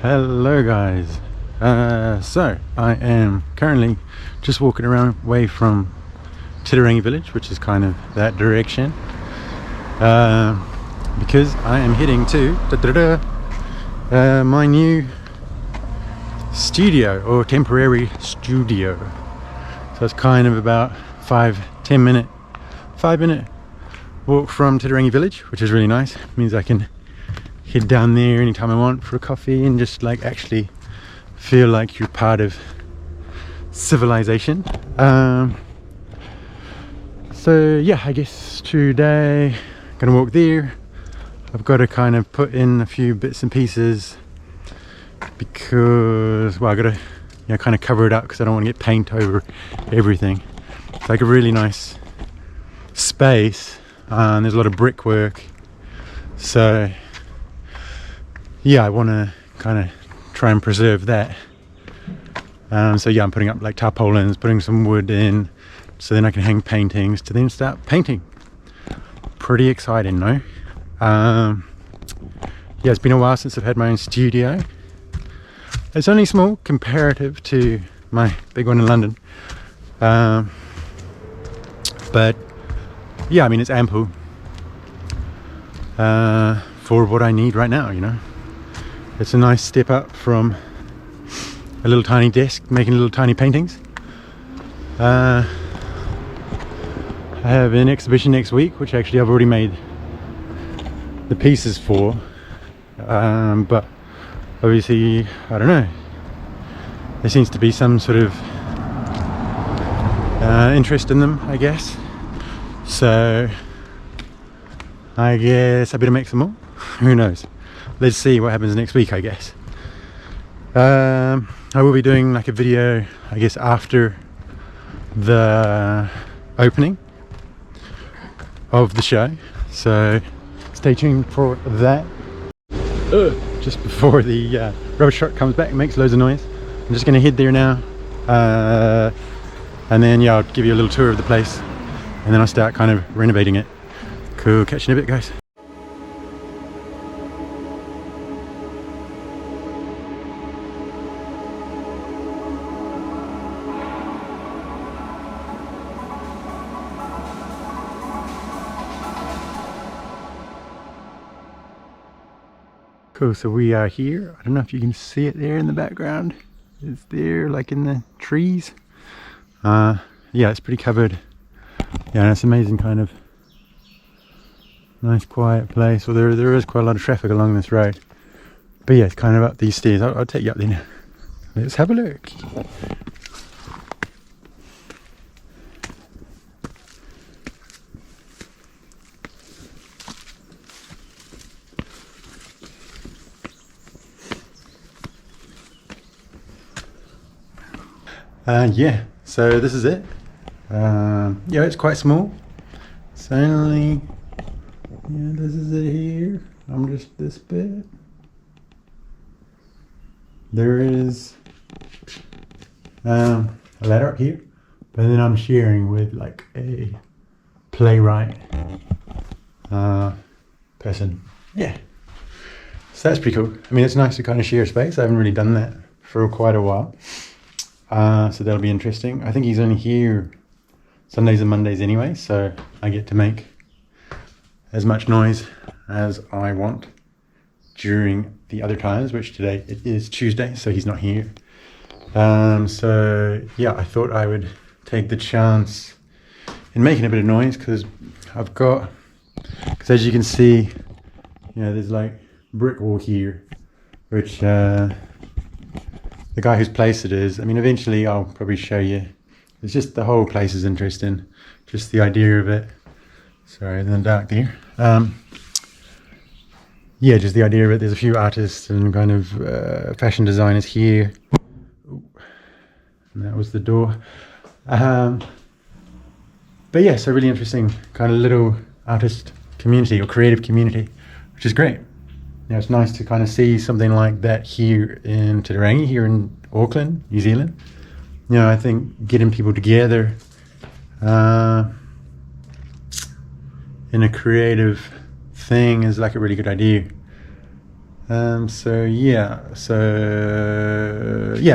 Hello guys. So I am currently just walking around away from Titirangi village, which is kind of that direction, because I am heading to my new studio, or temporary studio. So it's kind of about 5 minute walk from Titirangi village, which is really nice. It means I can head down there anytime I want for a coffee and just like actually feel like you're part of civilization. So yeah, I guess today I'm gonna walk there. I've got to kind of put in a few bits and pieces because, well, I gotta kind of cover it up because I don't want to get paint over everything. It's like a really nice space, and there's a lot of brickwork, so yeah, I want to kind of try and preserve that. So yeah, I'm putting up like tarpaulins, putting some wood in, so then I can hang paintings to then start painting. Pretty exciting, no? Yeah, it's been a while since I've had my own studio. It's only small comparative to my big one in London, but yeah, I mean, it's ample for what I need right now, you know. It's a nice step up from a little tiny desk making little tiny paintings. I have an exhibition next week, which actually I've already made the pieces for, but obviously, I don't know, there seems to be some sort of interest in them, I guess. So I guess I better make some more. Who knows? Let's see what happens next week, I guess. I will be doing like a video, I guess, after the opening of the show, so stay tuned for that. Just before the rubbish truck comes back and makes loads of noise, I'm just going to head there now, and then yeah, I'll give you a little tour of the place, and then I'll start kind of renovating it. Cool, catch you in a bit, guys. Cool, so we are here. I don't know if you can see it there in the background. It's there, like in the trees. Yeah, it's pretty covered. Yeah, and it's amazing, kind of nice quiet place. Well, there is quite a lot of traffic along this road, but yeah, it's kind of up these stairs. I'll take you up there now. Let's have a look. Yeah, so this is it. Yeah, it's quite small. It's only, yeah, this is it here. I'm just this bit. There is a ladder up here, but then I'm sharing with like a playwright person. Yeah, so that's pretty cool. I mean, it's nice to kind of share space. I haven't really done that for quite a while. So that'll be interesting. I think he's only here Sundays and Mondays anyway, so I get to make as much noise as I want during the other times, which today it is Tuesday, so he's not here. So yeah, I thought I would take the chance in making a bit of noise, because as you can see, you know, there's like brick wall here, which the guy whose place it is, I mean, eventually I'll probably show you. It's just the whole place is interesting, just the idea of it. Sorry, in the dark there. Yeah, just the idea of it. There's a few artists and kind of fashion designers here. Ooh, and that was the door. But yeah, so really interesting kind of little artist community or creative community, which is great. Yeah, it's nice to kind of see something like that here in Titirangi, here in Auckland, New Zealand. You know, I think getting people together in a creative thing is like a really good idea.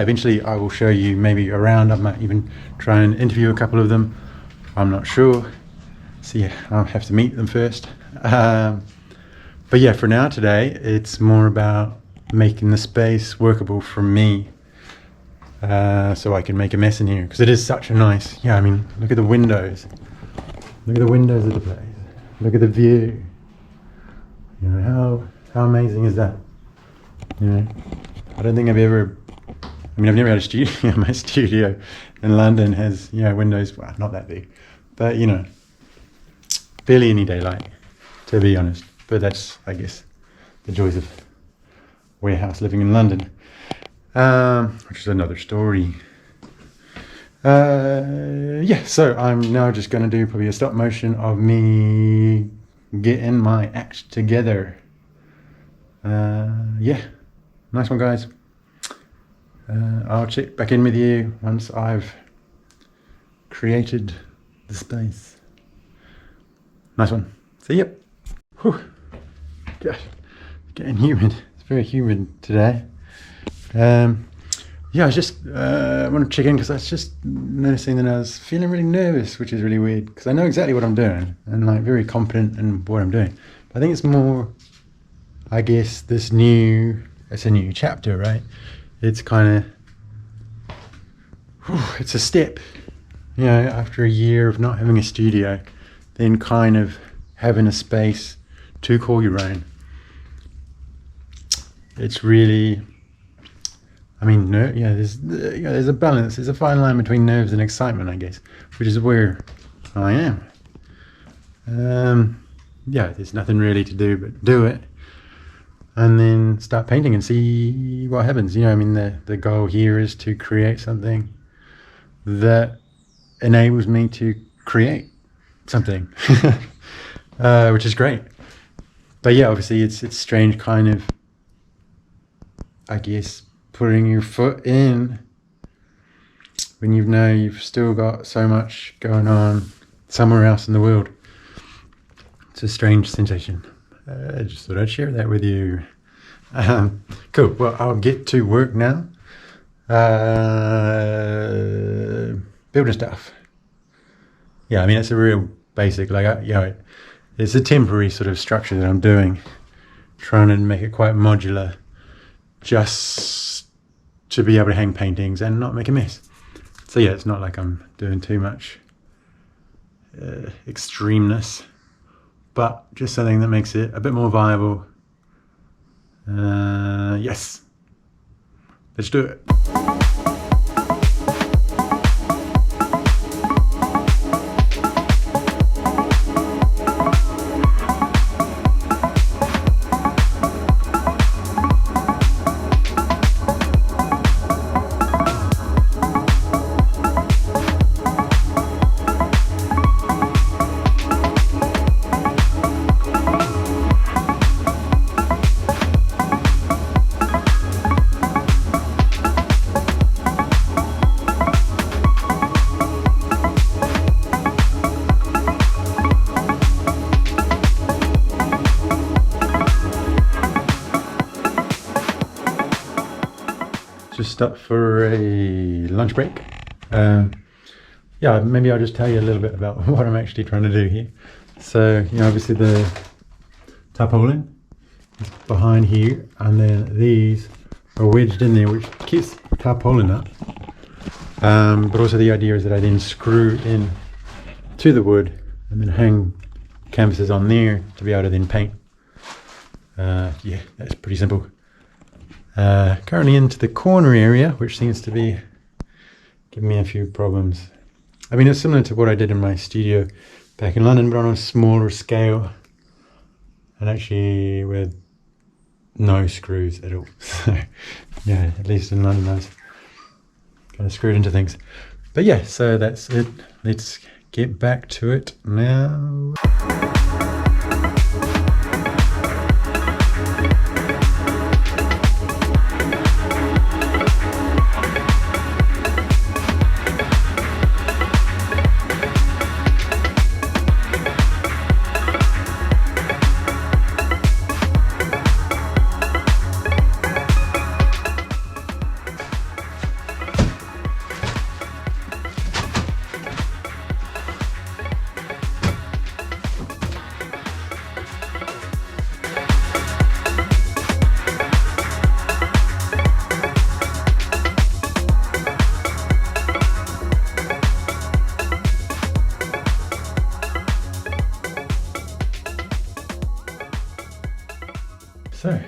Eventually I will show you maybe around. I might even try and interview a couple of them. I'm not sure. So yeah, I'll have to meet them first. But yeah, for now today, it's more about making the space workable for me. So I can make a mess in here, because it is such a nice, I mean, look at the windows. Look at the windows of the place. Look at the view. You know, how amazing is that? You know, I don't think I've never had a studio. My studio in London has, windows, well, not that big, but barely any daylight, to be honest. But that's, I guess, the joys of warehouse living in London, which is another story. So I'm now just going to do probably a stop motion of me getting my act together. Nice one, guys. I'll check back in with you once I've created the space. Nice one. See ya. Whew. Gosh, it's getting humid. It's very humid today. I just want to check in because I was just noticing that I was feeling really nervous, which is really weird because I know exactly what I'm doing and like very confident in what I'm doing. But I think it's more, I guess, it's a new chapter, right? It's kind of, it's a step, after a year of not having a studio, then kind of having a space to call your own. It's really, there's a balance, there's a fine line between nerves and excitement, I guess, which is where I am. There's nothing really to do but do it and then start painting and see what happens. The goal here is to create something that enables me to create something, which is great. But obviously it's strange kind of, I guess, putting your foot in when you've still got so much going on somewhere else in the world. It's a strange sensation. I just thought I'd share that with you. Cool. Well, I'll get to work now. Building stuff. It's a real basic, it's a temporary sort of structure that I'm doing, trying to make it quite modular, just to be able to hang paintings and not make a mess. So it's not like I'm doing too much extremeness, but just something that makes it a bit more viable. Yes, let's do it. Just stopped for a lunch break. Maybe I'll just tell you a little bit about what I'm actually trying to do here. So, obviously the tarpaulin is behind here, and then these are wedged in there, which keeps the tarpaulin up. But also the idea is that I then screw in to the wood and then hang canvases on there to be able to then paint. That's pretty simple. Currently into the corner area, which seems to be giving me a few problems. It's similar to what I did in my studio back in London, but on a smaller scale, and actually with no screws at all. So at least in London I was kind of screwed into things. But so that's it. Let's get back to it now. So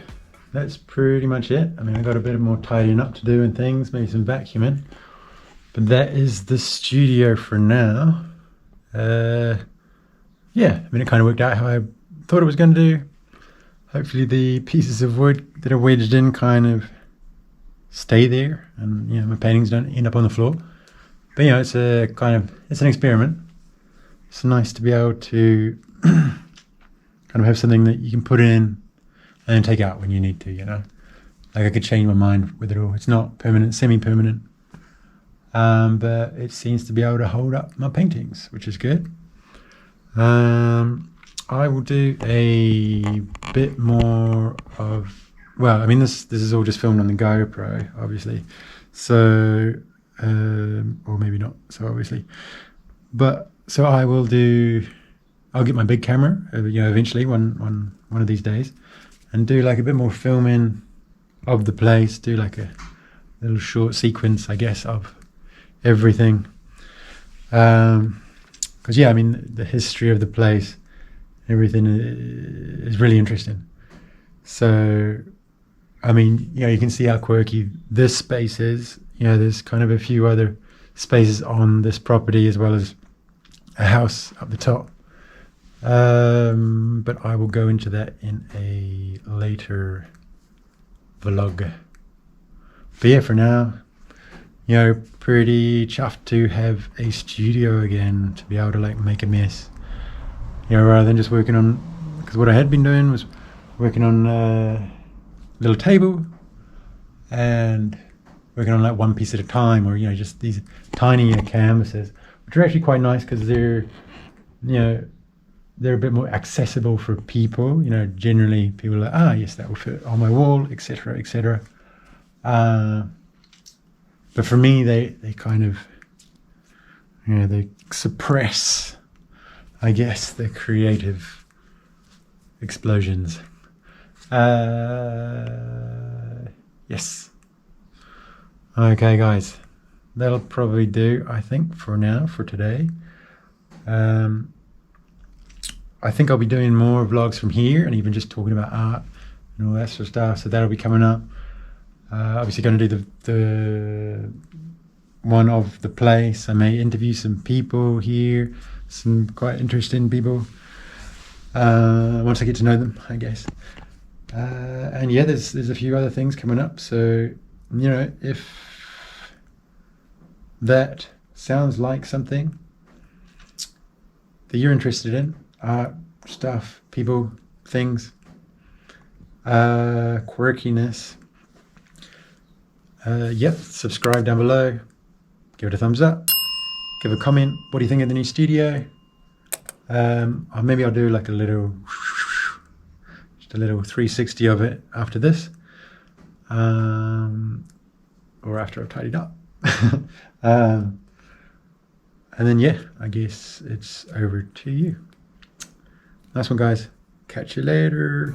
that's pretty much it. I mean, I got a bit more tidying up to do and things, maybe some vacuuming, but that is the studio for now. Yeah, I mean, it kind of worked out how I thought it was going to do. Hopefully the pieces of wood that are wedged in kind of stay there, and you know, my paintings don't end up on the floor. But you know, it's an experiment. It's nice to be able to kind of have something that you can put in and then take out when you need to, you know. Like I could change my mind with it all. It's not permanent, semi-permanent, but it seems to be able to hold up my paintings, which is good. I will do a bit more of, well, I mean, this is all just filmed on the GoPro, obviously. So, or maybe not so obviously. But, so I'll get my big camera, you know, eventually one of these days, and do like a bit more filming of the place, do like a little short sequence, I guess, of everything. Because yeah, I mean, the history of the place, everything is really interesting. So, I mean, you know, you can see how quirky this space is. You know, there's kind of a few other spaces on this property as well as a house up the top. But I will go into that in a later vlog. But yeah, for now, you know, pretty chuffed to have a studio again, to be able to like make a mess, you know, rather than just working on, because what I had been doing was working on a little table and working on like one piece at a time, or you know, just these tiny canvases, which are actually quite nice because they're, you know, they're a bit more accessible for people. You know, generally people are like, yes, that will fit on my wall, etc., etc. But for me, they kind of, you know, they suppress, I guess, the creative explosions. Yes. Okay, guys, that'll probably do, I think, for now, for today. I think I'll be doing more vlogs from here and even just talking about art and all that sort of stuff. So that'll be coming up. Obviously going to do the one of the place. I may interview some people here, some quite interesting people, once I get to know them, I guess. And yeah, there's a few other things coming up. So, you know, if that sounds like something that you're interested in, art, stuff, people, things, quirkiness, yep, subscribe down below, give it a thumbs up, give a comment, what do you think of the new studio? Maybe I'll do like just a little 360 of it after this, or after I've tidied up. And then yeah, I guess it's over to you. Nice one, guys. Catch you later.